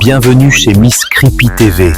Bienvenue chez Miss Creepy TV.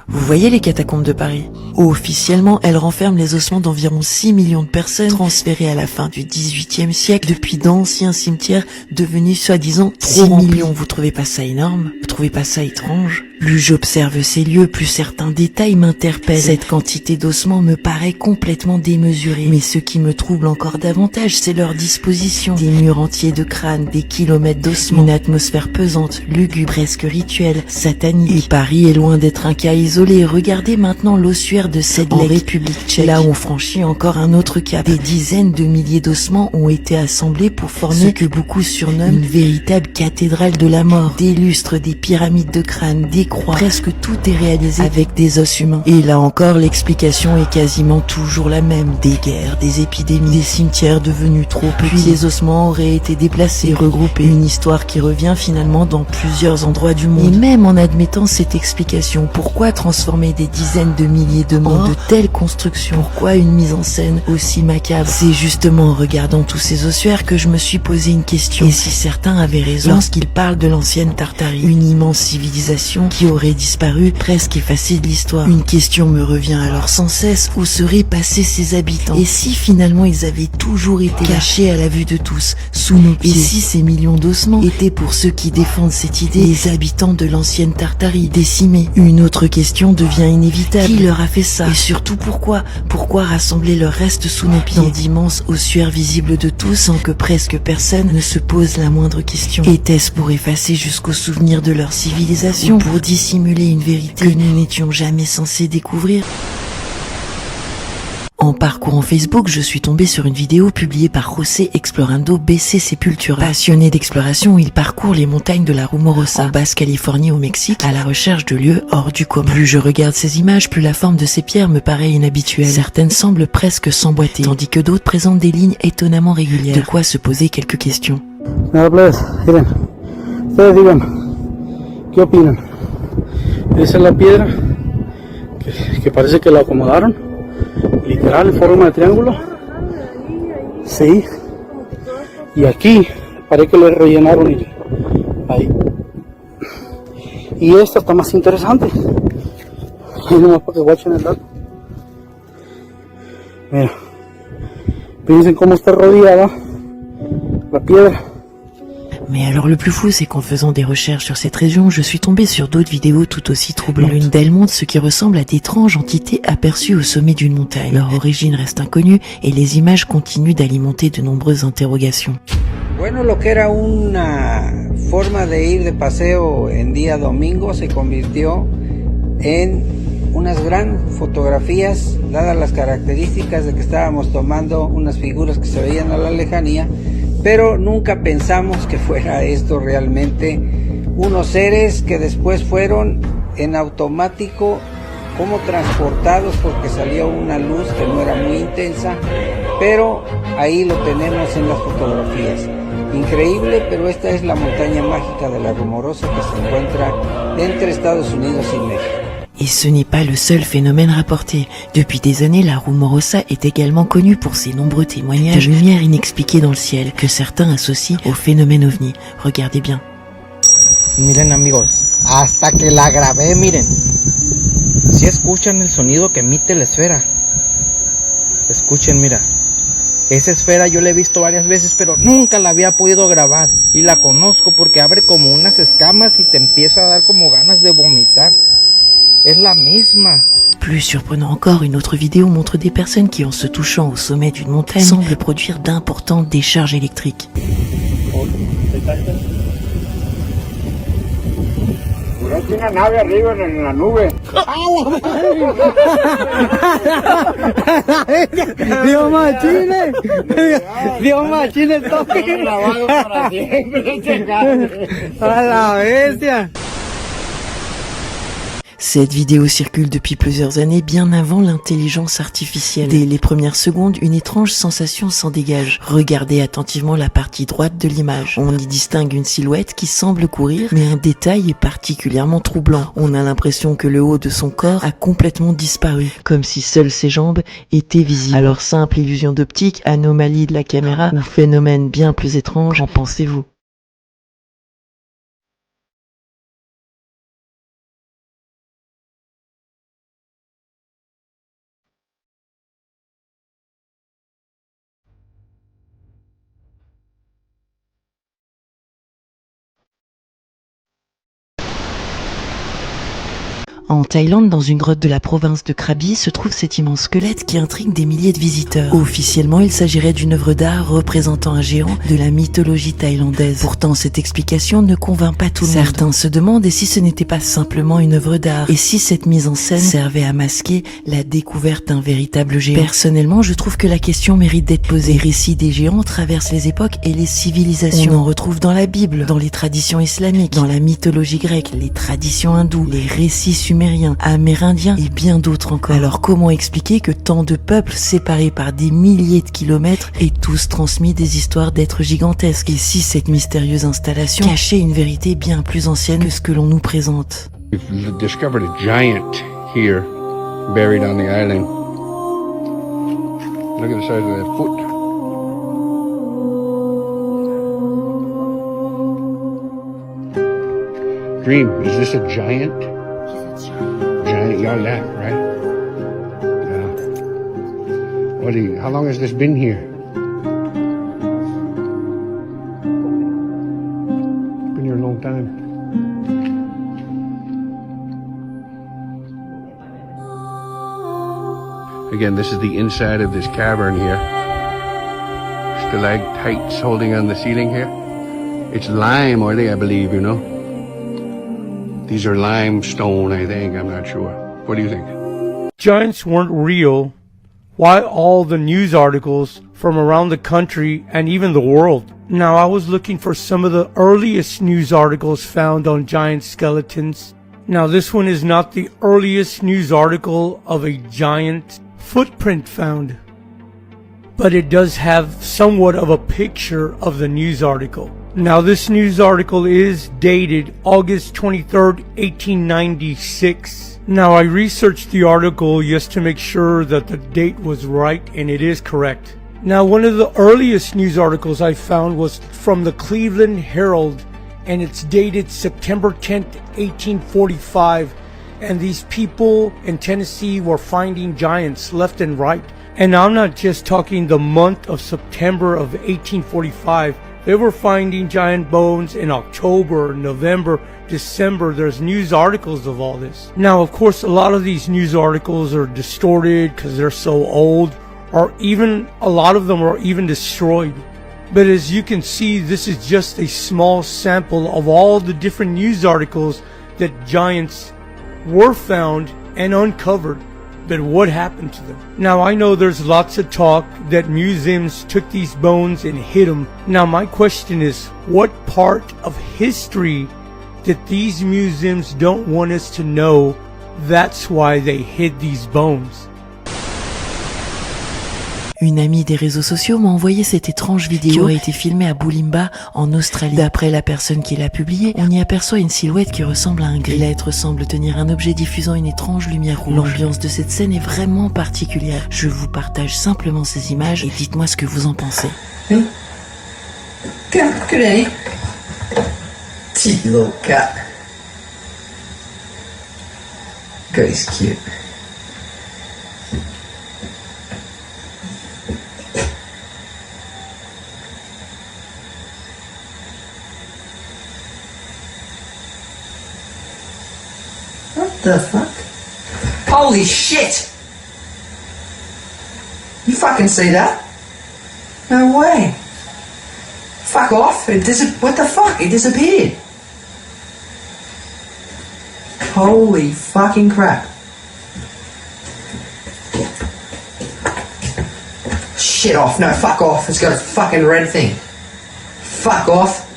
Vous voyez les catacombes de Paris? Officiellement, elles renferment les ossements d'environ 6 millions de personnes transférées à la fin du XVIIIe siècle depuis d'anciens cimetières devenus soi-disant 6 millions. Vous trouvez pas ça énorme? Vous trouvez pas ça étrange? Plus j'observe ces lieux, plus certains détails m'interpellent. Cette quantité d'ossements me paraît complètement démesurée. Mais ce qui me trouble encore davantage, c'est leur disposition. Des murs entiers de crânes, des kilomètres d'ossements, une atmosphère pesante, lugubre, presque rituelle, satanique. Et Paris est loin d'être un cas isolé. Regardez maintenant l'ossuaire de cette République tchèque. Là, on franchit encore un autre cap. Des dizaines de milliers d'ossements ont été assemblés pour former ce que beaucoup surnomment une véritable cathédrale de la mort. Des lustres, des pyramides de crânes, des croix. Presque tout est réalisé avec des os humains. Et là encore, l'explication est quasiment toujours la même. Des guerres, des épidémies, des cimetières devenus trop petits. Puis les ossements auraient été déplacés, regroupés. Une histoire qui revient finalement dans plusieurs endroits du monde. Et même en admettant cette explication, pourquoi transformer des dizaines de milliers de morts de telles constructions? Pourquoi une mise en scène aussi macabre? C'est justement en regardant tous ces ossuaires que je me suis posé une question. Et si certains avaient raison lorsqu'ils parlent de l'ancienne Tartarie, une immense civilisation qui aurait disparu, presque effacée de l'histoire. Une question me revient alors sans cesse: où seraient passés ses habitants? Et si finalement ils avaient toujours été cachés à la vue de tous, sous nos pieds? Et si ces millions d'ossements étaient, pour ceux qui défendent cette idée, les habitants de l'ancienne Tartarie décimés? Une autre question devient inévitable: qui leur a fait ça? Et surtout pourquoi? Pourquoi rassembler leurs restes sous nos pieds dans d'immenses ossuaires visibles de tous sans que presque personne ne se pose la moindre question? Était-ce pour effacer jusqu'au souvenir de leur civilisation, ou pour dissimuler une vérité que nous n'étions jamais censés découvrir? En parcourant Facebook, je suis tombé sur une vidéo publiée par José explorando BC Sepultura. Passionné d'exploration, il parcourt les montagnes de la Rumorosa, en Basse-Californie au Mexique, à la recherche de lieux hors du commun. Plus je regarde ces images, plus la forme de ces pierres me paraît inhabituelle. Certaines semblent presque s'emboîter, tandis que d'autres présentent des lignes étonnamment régulières. De quoi se poser quelques questions. Nada, plebes, miren, ustedes digan, ¿qué opinan? Esa es la piedra que parece que la acomodaron, literal en forma de triángulo. Sí. Y aquí parece que le rellenaron ahí. Y esta está más interesante. Ahí nomás para que guachen el dato. Mira, piensen cómo está rodeada la piedra. Mais alors le plus fou, c'est qu'en faisant des recherches sur cette région, je suis tombé sur d'autres vidéos tout aussi troublantes. L'une d'elles montre ce qui ressemble à d'étranges entités aperçues au sommet d'une montagne. Leur origine reste inconnue et les images continuent d'alimenter de nombreuses interrogations. Bueno, lo que era una forma de ir de paseo en día domingo se convirtió en unas gran fotografías, dadas las características de que estábamos tomando unas figuras que se veían a la lejanía, pero nunca pensamos que fuera esto realmente unos seres que después fueron en automático como transportados porque salió una luz que no era muy intensa, pero ahí lo tenemos en las fotografías. Increíble, pero esta es la montaña mágica de la Rumorosa que se encuentra entre Estados Unidos y México. Et ce n'est pas le seul phénomène rapporté. Depuis des années, la Rumorosa est également connue pour ses nombreux témoignages de lumière inexpliquée dans le ciel, que certains associent au phénomène ovni. Regardez bien. Miren amigos, hasta que la grabé, miren. Si escuchan el sonido que emite la esfera. Escuchen, mira. Esa esfera yo la he visto varias veces, pero nunca la había podido grabar. Y la conozco porque abre como unas escamas y te empieza a dar como ganas de vomitar. Es la misma. Plus surprenant encore, une autre vidéo montre des personnes qui, en se touchant au sommet d'une montagne, semblent produire d'importantes décharges électriques. Una nave arriba en la nube. Dios machine. Dios machine el toque. Grabado para siempre. A la bestia. Cette vidéo circule depuis plusieurs années, bien avant l'intelligence artificielle. Dès les premières secondes, une étrange sensation s'en dégage. Regardez attentivement la partie droite de l'image. On y distingue une silhouette qui semble courir, mais un détail est particulièrement troublant. On a l'impression que le haut de son corps a complètement disparu, comme si seules ses jambes étaient visibles. Alors, simple illusion d'optique, anomalie de la caméra, ou phénomène bien plus étrange, qu'en pensez-vous ? En Thaïlande, dans une grotte de la province de Krabi, se trouve cet immense squelette qui intrigue des milliers de visiteurs. Officiellement, il s'agirait d'une œuvre d'art représentant un géant de la mythologie thaïlandaise. Pourtant, cette explication ne convainc pas tout le monde. Certains se demandent et si ce n'était pas simplement une œuvre d'art, et si cette mise en scène servait à masquer la découverte d'un véritable géant. Personnellement, je trouve que la question mérite d'être posée. Les récits des géants traversent les époques et les civilisations. On en retrouve dans la Bible, dans les traditions islamiques, dans la mythologie grecque, les traditions hindoues, les récits sumériens, amérindiens et bien d'autres encore. Alors comment expliquer que tant de peuples séparés par des milliers de kilomètres aient tous transmis des histoires d'êtres gigantesques? Et si cette mystérieuse installation cachait une vérité bien plus ancienne que ce que l'on nous présente? We've discovered a giant here, buried on the island. Look at the size of that foot. Dream, is this a giant? Giant, yeah, right? Yeah. How long has this been here? Been here a long time. Again, this is the inside of this cavern here. Stalactites holding on the ceiling here. It's lime, are they, I believe, you know? These are limestone, I think. I'm not sure. What do you think? Giants weren't real. Why all the news articles from around the country and even the world? Now, I was looking for some of the earliest news articles found on giant skeletons. Now, this one is not the earliest news article of a giant footprint found, but it does have somewhat of a picture of the news article. Now, this news article is dated August 23rd, 1896. Now, I researched the article just to make sure that the date was right, and it is correct. Now, one of the earliest news articles I found was from the Cleveland Herald, and it's dated September 10th, 1845. And these people in Tennessee were finding giants left and right. And I'm not just talking the month of September of 1845. They were finding giant bones in October, November, December. There's news articles of all this. Now, of course, a lot of these news articles are distorted because they're so old, or even a lot of them are even destroyed. But as you can see, this is just a small sample of all the different news articles that giants were found and uncovered. But what happened to them? Now, I know there's lots of talk that museums took these bones and hid them. Now, my question is, what part of history that these museums don't want us to know? That's why they hid these bones. Une amie des réseaux sociaux m'a envoyé cette étrange vidéo qui aurait été filmée à Bulimba, en Australie. D'après la personne qui l'a publiée, on y aperçoit une silhouette qui ressemble à un gris. L'être semble tenir un objet diffusant une étrange lumière rouge. L'ambiance de cette scène est vraiment particulière. Je vous partage simplement ces images et dites-moi ce que vous en pensez. Hey. Good day. Cute little cat. Gris cute. What the fuck? Holy shit! You fucking see that? No way. Fuck off. What the fuck? It disappeared. Holy fucking crap. Shit off. No, fuck off. It's got a fucking red thing. Fuck off.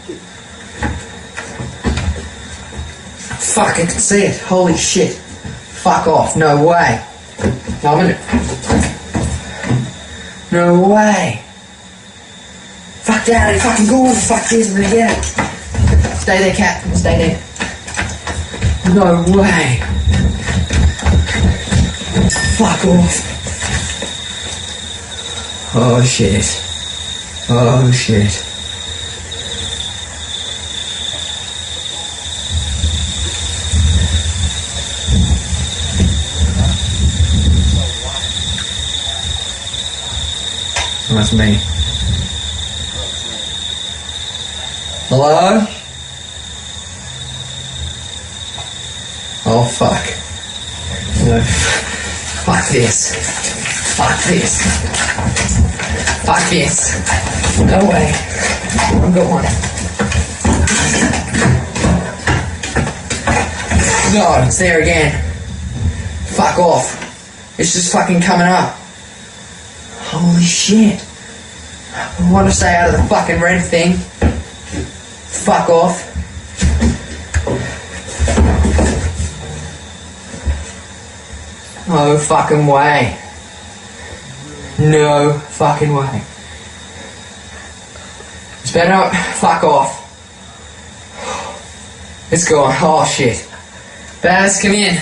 Fuck, I can see it. Holy shit. Fuck off. No way. No, I'm gonna... No way. Fuck down, fucking go on. Fuck this, I'm gonna get it. Stay there, cat. Stay there. No way. Fuck off. Oh shit. Oh shit. That's me. Hello? Oh fuck. No. Fuck this. Fuck this. Fuck this. No way. I'm going. No, it's there again. Fuck off. It's just fucking coming up. Holy shit. I want to stay out of the fucking red thing. Fuck off. No fucking way. No fucking way. It's better not. Fuck off. It's gone. Oh shit. Baz, come in.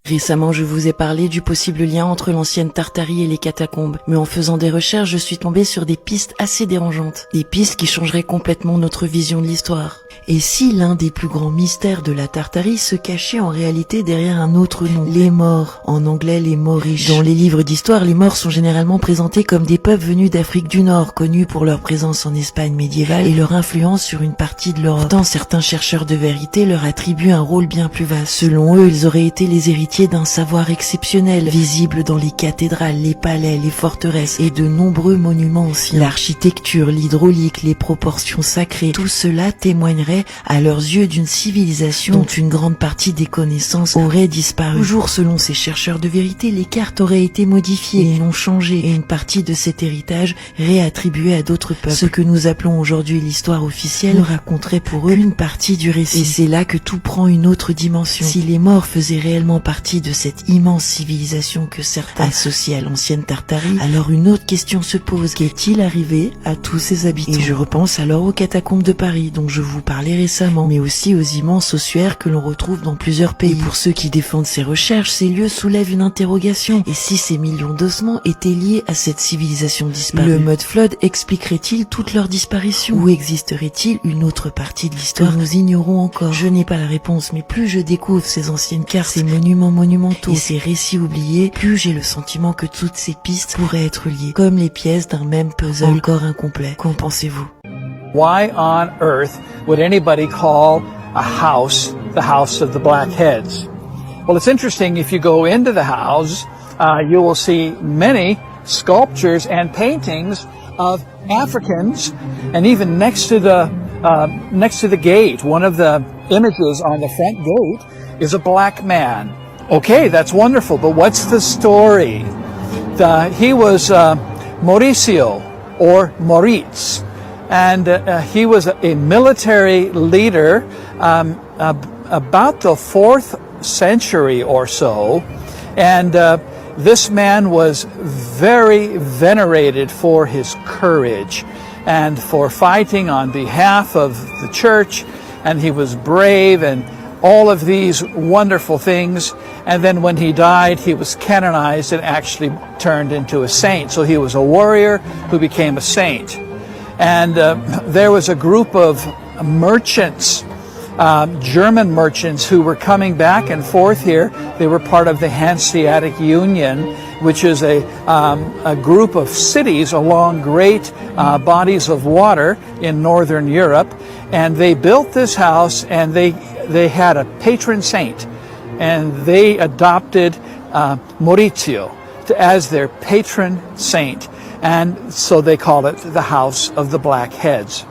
Récemment, je vous ai parlé du possible lien entre l'ancienne Tartarie et les catacombes, mais en faisant des recherches, je suis tombée sur des pistes assez dérangeantes. Des pistes qui changeraient complètement notre vision de l'histoire. Et si l'un des plus grands mystères de la Tartarie se cachait en réalité derrière un autre nom, les Maures, en anglais les Mauriches. Dans les livres d'histoire, les Maures sont généralement présentés comme des peuples venus d'Afrique du Nord, connus pour leur présence en Espagne médiévale et leur influence sur une partie de l'Europe. Pourtant, certains chercheurs de vérité leur attribuent un rôle bien plus vaste. Selon eux, ils auraient été les héritiers d'un savoir exceptionnel, visible dans les cathédrales, les palais, les forteresses et de nombreux monuments anciens. L'architecture, l'hydraulique, les proportions sacrées, tout cela témoignerait à leurs yeux d'une civilisation dont une grande partie des connaissances aurait disparu. Toujours selon ces chercheurs de vérité, les cartes auraient été modifiées et non changées, et une partie de cet héritage réattribuée à d'autres peuples. Ce que nous appelons aujourd'hui l'histoire officielle raconterait pour eux une partie du récit. Et c'est là que tout prend une autre dimension. Si les Maures faisaient réellement partie de cette immense civilisation que certains associent à l'ancienne Tartarie, alors une autre question se pose. Qu'est-il arrivé à tous ces habitants? Et je repense alors aux catacombes de Paris, dont je vous parlais récemment, mais aussi aux immenses ossuaires que l'on retrouve dans plusieurs pays. Et pour ceux qui défendent ces recherches, ces lieux soulèvent une interrogation. Et si ces millions d'ossements étaient liés à cette civilisation disparue? Le mud flood expliquerait-il toute leur disparition? Ou existerait-il une autre partie de l'histoire que nous ignorons encore? Je n'ai pas la réponse, mais plus je découvre ces anciennes cartes, ces monuments monumentaux et ces récits oubliés, plus j'ai le sentiment que toutes ces pistes pourraient être liées, comme les pièces d'un même puzzle encore incomplet. Qu'en pensez-vous? Why on earth would anybody call a house the house of the Blackheads? Well, it's interesting. If you go into the house, you will see many sculptures and paintings of Africans, and even next to the gate, one of the images on the front gate is a black man. Okay, that's wonderful, but what's the story? He was Mauricio, or Moritz. And he was a military leader about the 4th century or so. And this man was very venerated for his courage and for fighting on behalf of the church. And he was brave and all of these wonderful things. And then when he died, he was canonized and actually turned into a saint. So he was a warrior who became a saint. And there was a group of merchants, German merchants, who were coming back and forth here. They were part of the Hanseatic Union, which is a group of cities along great bodies of water in northern Europe. And they built this house, and they had a patron saint, and they adopted Maurizio as their patron saint. And so they call it the House of the Blackheads,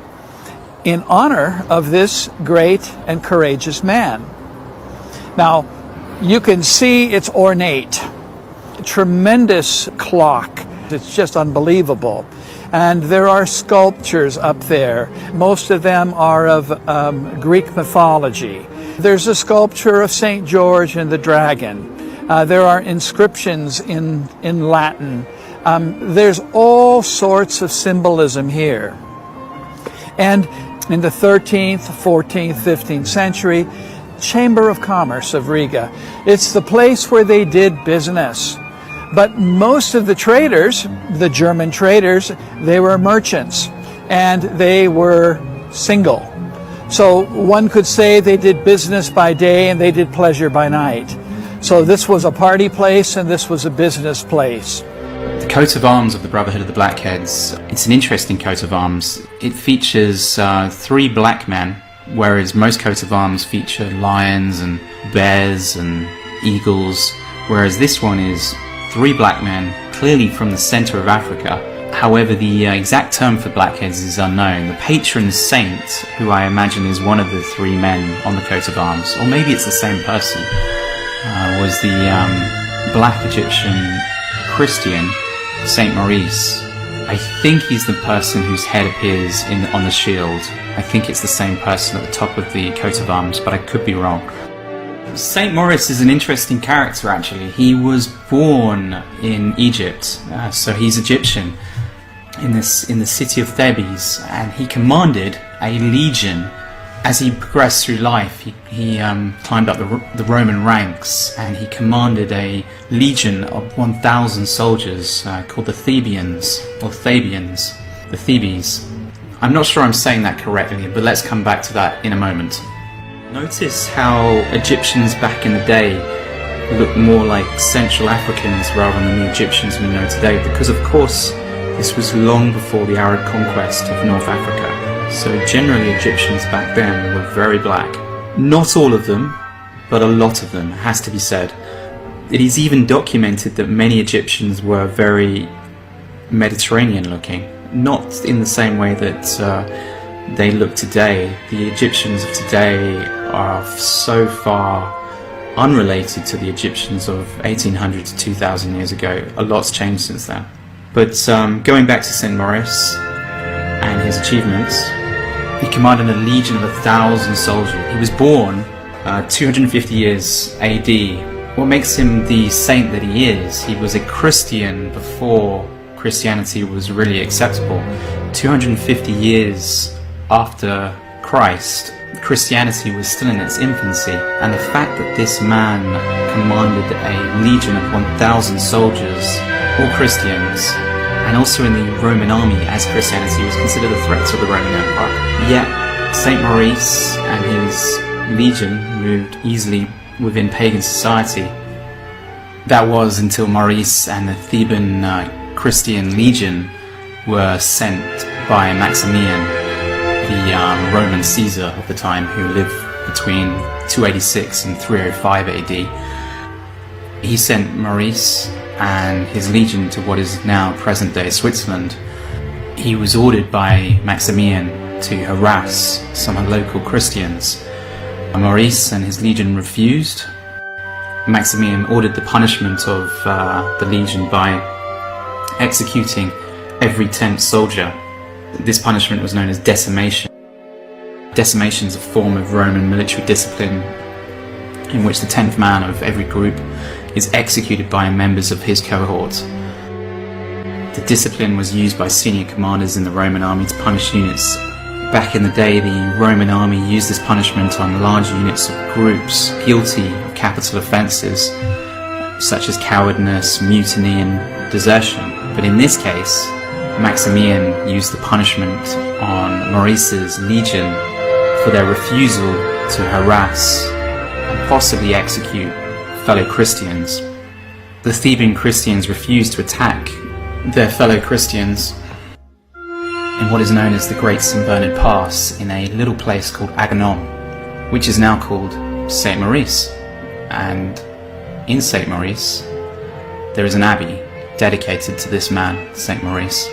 in honor of this great and courageous man. Now, you can see it's ornate, tremendous clock. It's just unbelievable. And there are sculptures up there. Most of them are of Greek mythology. There's a sculpture of St. George and the Dragon. There are inscriptions in Latin. There's all sorts of symbolism here. And in the 13th, 14th, 15th century, Chamber of Commerce of Riga. It's the place where they did business. But most of the traders, the German traders, they were merchants, and they were single. So one could say they did business by day and they did pleasure by night. So this was a party place and this was a business place. The coat of arms of the Brotherhood of the Blackheads, it's an interesting coat of arms. It features 3 black men, whereas most coats of arms feature lions and bears and eagles, whereas this one is 3 black men, clearly from the center of Africa. However, the exact term for blackheads is unknown. The patron saint, who I imagine is one of the 3 men on the coat of arms, or maybe it's the same person, was the black Egyptian Christian, Saint Maurice. I think he's the person whose head appears on the shield. I think it's the same person at the top of the coat of arms, but I could be wrong. Saint Maurice is an interesting character actually. He was born in Egypt, so he's Egyptian, in the city of Thebes, and he commanded a legion. As he progressed through life, he climbed up the Roman ranks, and he commanded a legion of 1,000 soldiers called the Thebians, or Thabians, the Thebes. I'm not sure I'm saying that correctly, but let's come back to that in a moment. Notice how Egyptians back in the day looked more like Central Africans rather than the Egyptians we know today, because of course this was long before the Arab conquest of North Africa. So generally Egyptians back then were very black. Not all of them, but a lot of them, has to be said. It is even documented that many Egyptians were very Mediterranean looking, not in the same way that they look today. The Egyptians of today are so far unrelated to the Egyptians of 1800 to 2000 years ago. A lot's changed since then. But going back to Saint Maurice and his achievements, he commanded a legion of 1,000 soldiers. He was born 250 years AD. What makes him the saint that he is, he was a Christian before Christianity was really acceptable. 250 years after Christ, Christianity was still in its infancy, and the fact that this man commanded a legion of 1,000 soldiers, all Christians, and also in the Roman army, as Christianity was considered a threat to the Roman Empire. Yet, Saint Maurice and his legion moved easily within pagan society. That was until Maurice and the Theban Christian legion were sent by Maximian, the Roman Caesar of the time, who lived between 286 and 305 AD. He sent Maurice and his legion to what is now present-day Switzerland. He was ordered by Maximian to harass some local Christians. Maurice and his legion refused. Maximian ordered the punishment of the legion by executing every 10th soldier. This punishment was known as decimation. Decimation is a form of Roman military discipline in which the 10th man of every group is executed by members of his cohort. The discipline was used by senior commanders in the Roman army to punish units. Back in the day, the Roman army used this punishment on large units of groups guilty of capital offences such as cowardice, mutiny and desertion. But in this case, Maximian used the punishment on Maurice's legion for their refusal to harass and possibly execute fellow Christians. The Theban Christians refused to attack their fellow Christians in what is known as the Great St. Bernard Pass in a little place called Aganon, which is now called St. Maurice. And in St. Maurice, there is an abbey dedicated to this man, St. Maurice.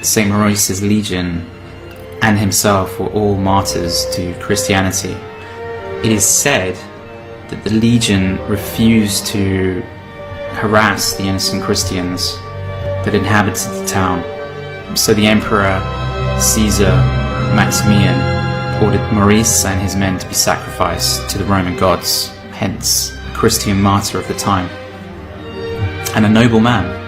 St. Maurice's legion and himself were all martyrs to Christianity. It is said that the legion refused to harass the innocent Christians that inhabited the town. So the Emperor Caesar Maximian ordered Maurice and his men to be sacrificed to the Roman gods, hence a Christian martyr of the time, and a noble man.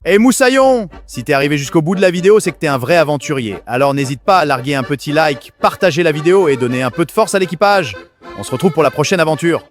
Hey moussaillon! Si t'es arrivé jusqu'au bout de la vidéo, c'est que t'es un vrai aventurier. Alors n'hésite pas à larguer un petit like, partager la vidéo et donner un peu de force à l'équipage. On se retrouve pour la prochaine aventure.